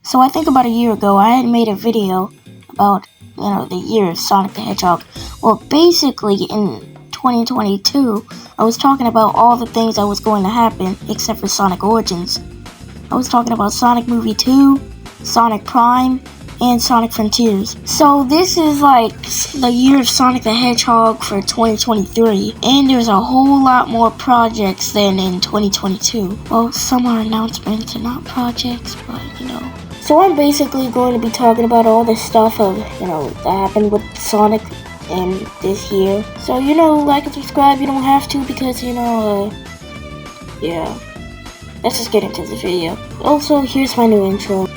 So I think about a year ago, I had made a video about, the year of Sonic the Hedgehog. Well, basically in 2022, I was talking about all the things that was going to happen except for Sonic Origins. I was talking about Sonic Movie 2, Sonic Prime, and Sonic Frontiers. So this is like the year of Sonic the Hedgehog for 2023, and there's a whole lot more projects than in 2022. Well, some are announcements and not projects, but So I'm basically going to be talking about all the stuff that happened with Sonic in this year. So, like and subscribe, you don't have to because, yeah. Let's just get into the video. Also, here's my new intro.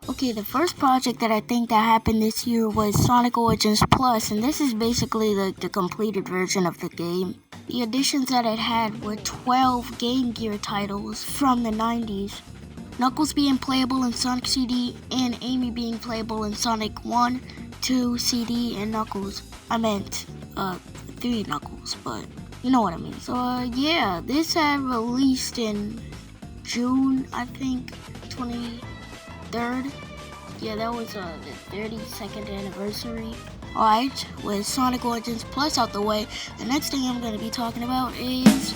Okay, the first project that I think that happened this year was Sonic Origins Plus, and this is basically the completed version of the game. The additions that it had were 12 Game Gear titles from the 90s. Knuckles being playable in Sonic CD, and Amy being playable in Sonic 1, 2, CD, and Knuckles. I meant, 3 Knuckles, but you know what I mean. So, yeah, this had released in June, I think, 23rd. Yeah, that was the 32nd anniversary. Alright, with Sonic Origins Plus out the way, the next thing I'm going to be talking about is...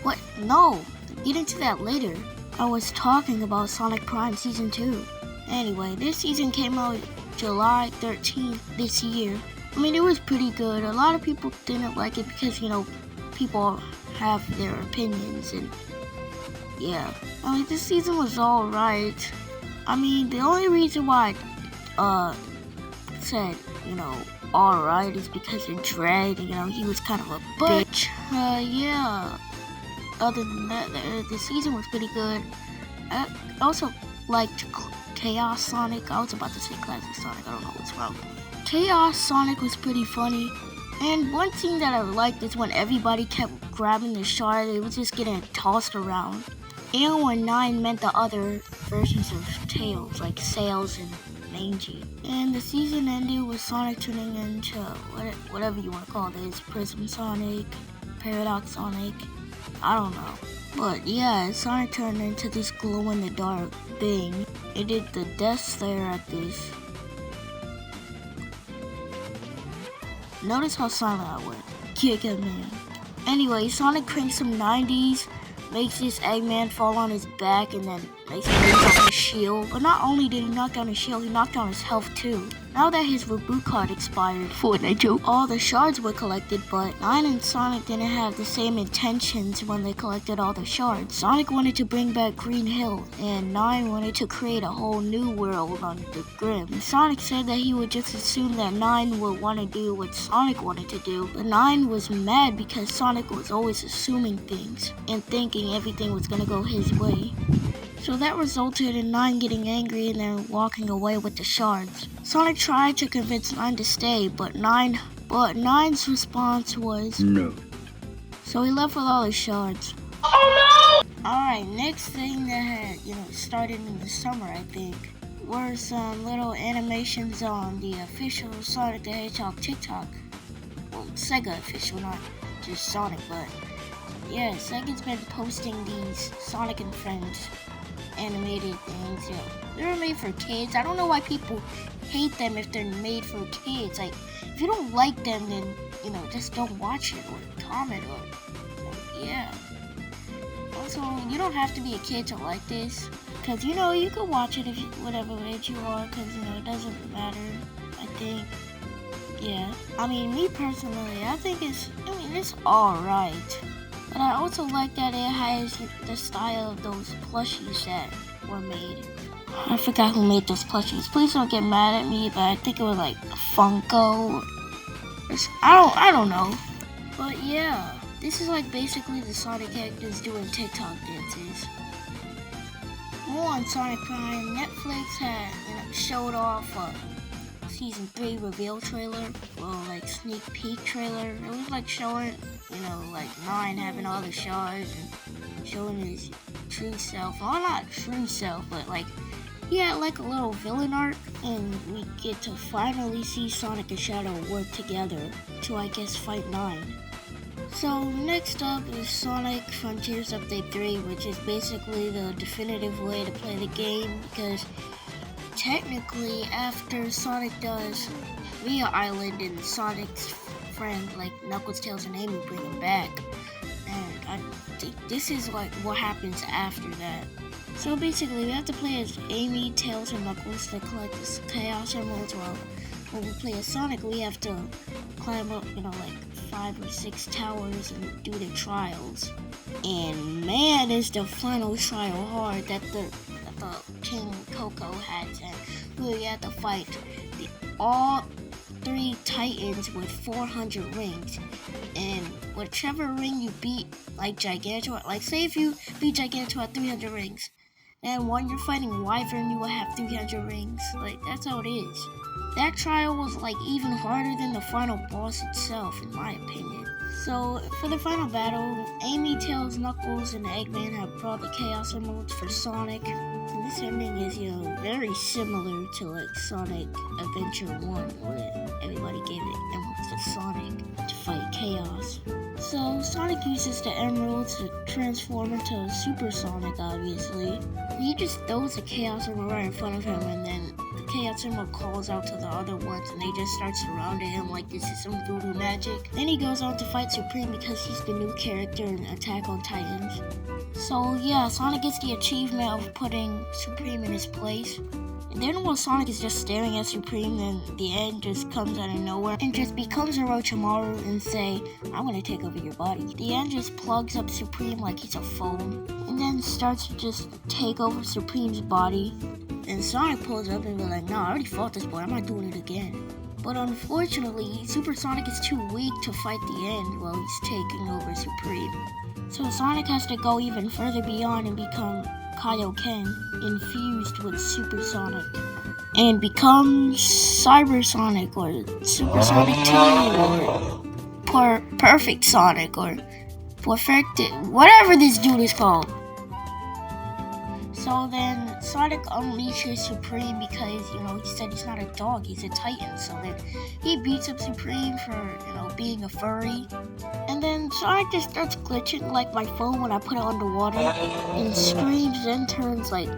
What? No! Get into that later. I was talking about Sonic Prime Season 2. Anyway, this season came out July 13th this year. I mean, it was pretty good. A lot of people didn't like it because, people have their opinions and... Yeah. I mean, this season was alright. I mean, the only reason why I said, alright is because of Dread, he was kind of a bitch. Yeah. Other than that, the season was pretty good. I also liked Chaos Sonic. I was about to say Classic Sonic, I don't know what's wrong. Chaos Sonic was pretty funny. And one thing that I liked is when everybody kept grabbing the shard, it was just getting tossed around. And when 9 meant the other versions of Tails, like Sails and Mangy. And the season ended with Sonic turning into whatever you want to call this, Prism Sonic, Paradox Sonic, I don't know. But yeah, Sonic turned into this glow-in-the-dark thing. It did the Death Slayer at this. Notice how silent I went. Kick it, man. Anyway, Sonic cranks some 90s. Makes this Eggman fall on his back and then makes him knock down his shield. But not only did he knock down his shield, he knocked down his health too. Now that his reboot card expired, Fortnite joke, all the shards were collected, but 9 and Sonic didn't have the same intentions when they collected all the shards. Sonic wanted to bring back Green Hill, and 9 wanted to create a whole new world on the Grim. And Sonic said that he would just assume that 9 would want to do what Sonic wanted to do, but 9 was mad because Sonic was always assuming things and thinking everything was gonna go his way. So that resulted in 9 getting angry and then walking away with the shards. Sonic tried to convince 9 to stay, but 9's response was no. So he left with all his shards. Oh no! Alright, next thing that had, started in the summer, I think, were some little animations on the official Sonic the Hedgehog TikTok. Well, Sega official, not just Sonic, but yeah, Sega's been posting these Sonic and Friends animated things. They're made for kids. I don't know why people hate them if they're made for kids. Like, if you don't like them, then just don't watch it or comment or yeah. Also, you don't have to be a kid to like this, because you can watch it if whatever age you are, because it doesn't matter. I think, yeah. I mean, me personally, I think it's alright. But I also like that it has the style of those plushies that were made. I forgot who made those plushies. Please don't get mad at me, but I think it was like Funko. I don't know. But yeah, this is like basically the Sonic characters doing TikTok dances. More on Sonic Prime. Netflix had showed off Season 3 reveal trailer, well, like sneak peek trailer. It was like showing, like 9 having all the shards and showing his true self. Well, not true self, but like he had like a little villain arc, and we get to finally see Sonic and Shadow work together to, I guess, fight 9. So next up is Sonic Frontiers Update 3, which is basically the definitive way to play the game, because technically after Sonic does Via Island and Sonic's friend like Knuckles, Tails, and Amy bring him back, and I think this is like what happens after that. So basically we have to play as Amy, Tails, and Knuckles to collect this Chaos Emeralds. Well, when we play as Sonic, we have to climb up, like 5 or 6 towers and do the trials. And man, is the final trial hard that the King Coco had, and we had to fight all 3 Titans with 400 rings. And whichever ring you beat, like Gigantor, like say if you beat Gigantor at 300 rings, and when you're fighting Wyvern, you will have 300 rings. Like, that's how it is. That trial was like even harder than the final boss itself, in my opinion. So for the final battle, Amy, Tails, Knuckles, and Eggman have brought the Chaos Emeralds for Sonic. And this ending is, very similar to like Sonic Adventure 1, where everybody gave the emeralds to Sonic to fight Chaos. So Sonic uses the emeralds to transform into Super Sonic, obviously. He just throws the Chaos Emerald right in front of him, and then the Chaos Emerald calls out to the other ones, and they just start surrounding him like this is some voodoo magic. Then he goes on to fight Supreme because he's the new character in Attack on Titans. So yeah, Sonic gets the achievement of putting Supreme in his place. And then while Sonic is just staring at Supreme, then the end just comes out of nowhere and just becomes Orochimaru and say, I'm gonna take over your body. The end just plugs up Supreme like he's a phone, and then starts to just take over Supreme's body. And Sonic pulls up and be like, nah, I already fought this boy, I'm not doing it again. But unfortunately, Super Sonic is too weak to fight the end while he's taking over Supreme. So Sonic has to go even further beyond and become Kaioken, infused with Super Sonic, and becomes Cyber Sonic, or Super Sonic 2, or Perfect Sonic, or Perfected, whatever this dude is called. So then Sonic unleashes Supreme because, he said he's not a dog, he's a Titan. So then he beats up Supreme for, being a furry. And then Sonic just starts glitching like my phone when I put it underwater, and screams, then turns like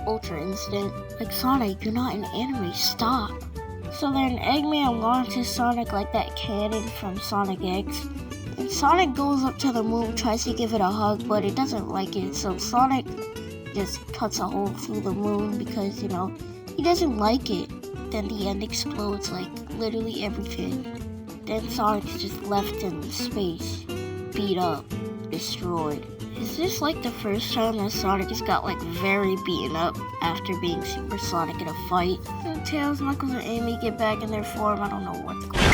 Ultra Instant. Like, Sonic, you're not an anime, stop. So then Eggman launches Sonic like that cannon from Sonic X. And Sonic goes up to the moon, tries to give it a hug, but it doesn't like it. So Sonic just cuts a hole through the moon because, he doesn't like it. Then the end explodes like literally everything. Then Sonic's just left in space, beat up, destroyed. Is this like the first time that Sonic just got like very beaten up after being Super Sonic in a fight? And Tails, Knuckles, and Amy get back in their form. I don't know what's going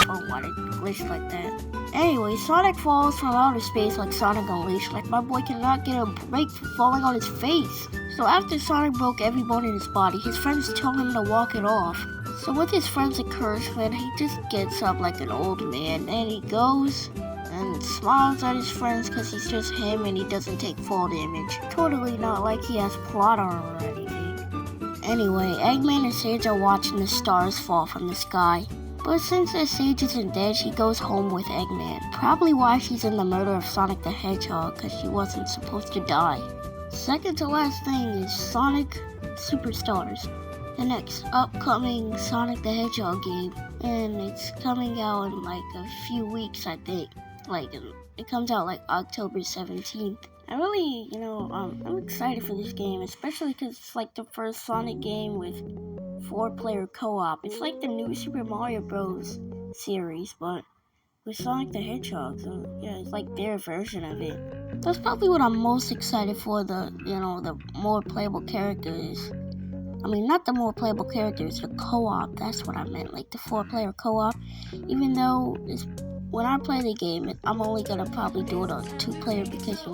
on or why they glitched like that. Anyway, Sonic falls from outer space like Sonic Unleashed. Like, my boy cannot get a break from falling on his face. So after Sonic broke every bone in his body, his friends told him to walk it off. So with his friend's encouragement, he just gets up like an old man, and he goes and smiles at his friends because he's just him and he doesn't take fall damage. Totally not like he has plot armor or anything. Anyway, Eggman and Sage are watching the stars fall from the sky. But since the Sage isn't dead, she goes home with Eggman. Probably why she's in the murder of Sonic the Hedgehog, because she wasn't supposed to die. Second to last thing is Sonic Superstars, the next upcoming Sonic the Hedgehog game. And it's coming out in like a few weeks, I think. Like, it comes out like October 17th. I really, I'm excited for this game, especially because it's like the first Sonic game with 4-player co-op. It's like the new Super Mario Bros. Series, but with Sonic the Hedgehog. So yeah, it's like their version of it. That's probably what I'm most excited for. The more playable characters. I mean, not the more playable characters, the co-op. That's what I meant, like the 4-player co-op. Even though when I play the game, I'm only gonna probably do it on 2-player because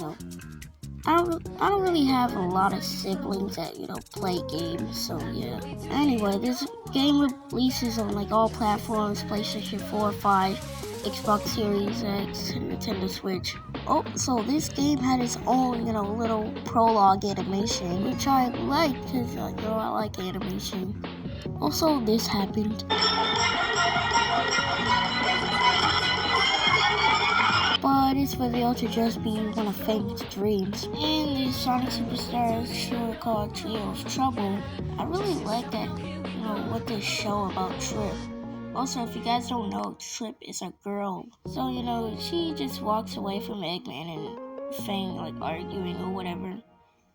I don't really have a lot of siblings that play games. So yeah. Anyway, this game releases on like all platforms: PlayStation 4, 5, Xbox Series X, and Nintendo Switch. Oh, so this game had its own, little prologue animation, which I like because, I like animation. Also, this happened. But it's revealed to just be one of Fang's dreams. In the Sonic Superstars show called Trio of Trouble, I really like that, what they show about Trip. Also, if you guys don't know, Trip is a girl. So, she just walks away from Eggman and Fang, arguing or whatever.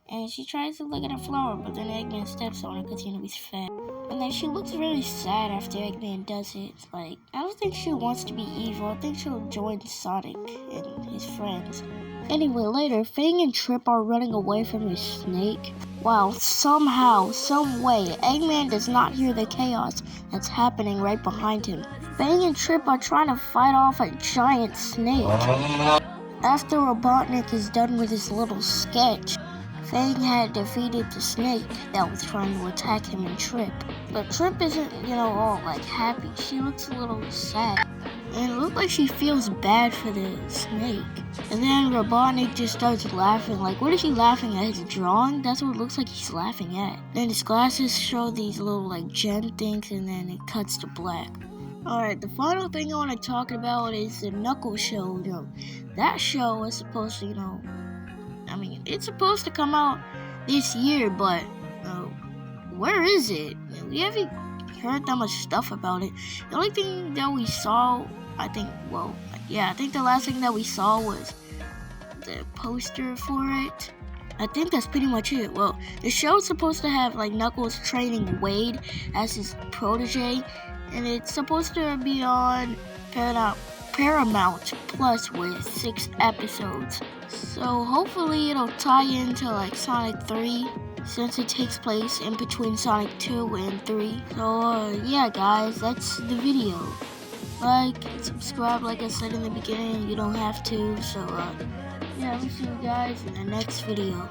And she tries to look at a flower, but then Eggman steps on her because, he's fat. And then she looks really sad after Eggman does it. I don't think she wants to be evil. I think she'll join Sonic and his friends. Anyway, later, Fang and Trip are running away from his snake. Wow, somehow, some way, Eggman does not hear the chaos that's happening right behind him. Fang and Trip are trying to fight off a giant snake. After Robotnik is done with his little sketch, Fang had defeated the snake that was trying to attack him and Trip. But Trip isn't, all happy. She looks a little sad. And it looks like she feels bad for the snake. And then Robotnik just starts laughing. What is he laughing at? His drawing? That's what it looks like he's laughing at. Then his glasses show these little gem things, and then it cuts to black. Alright, the final thing I want to talk about is the Knuckles show. That show is supposed to, it's supposed to come out this year, but where is it? We haven't heard that much stuff about it. The only thing that we saw, I think the last thing that we saw was the poster for it. I think that's pretty much it. Well, the show's supposed to have Knuckles training Wade as his protege, and it's supposed to be on Paramount Plus with 6 episodes. So hopefully it'll tie into Sonic 3, since it takes place in between Sonic 2 and 3. So yeah guys, that's the video. Like and subscribe like I said in the beginning, you don't have to. So yeah, we'll see you guys in the next video.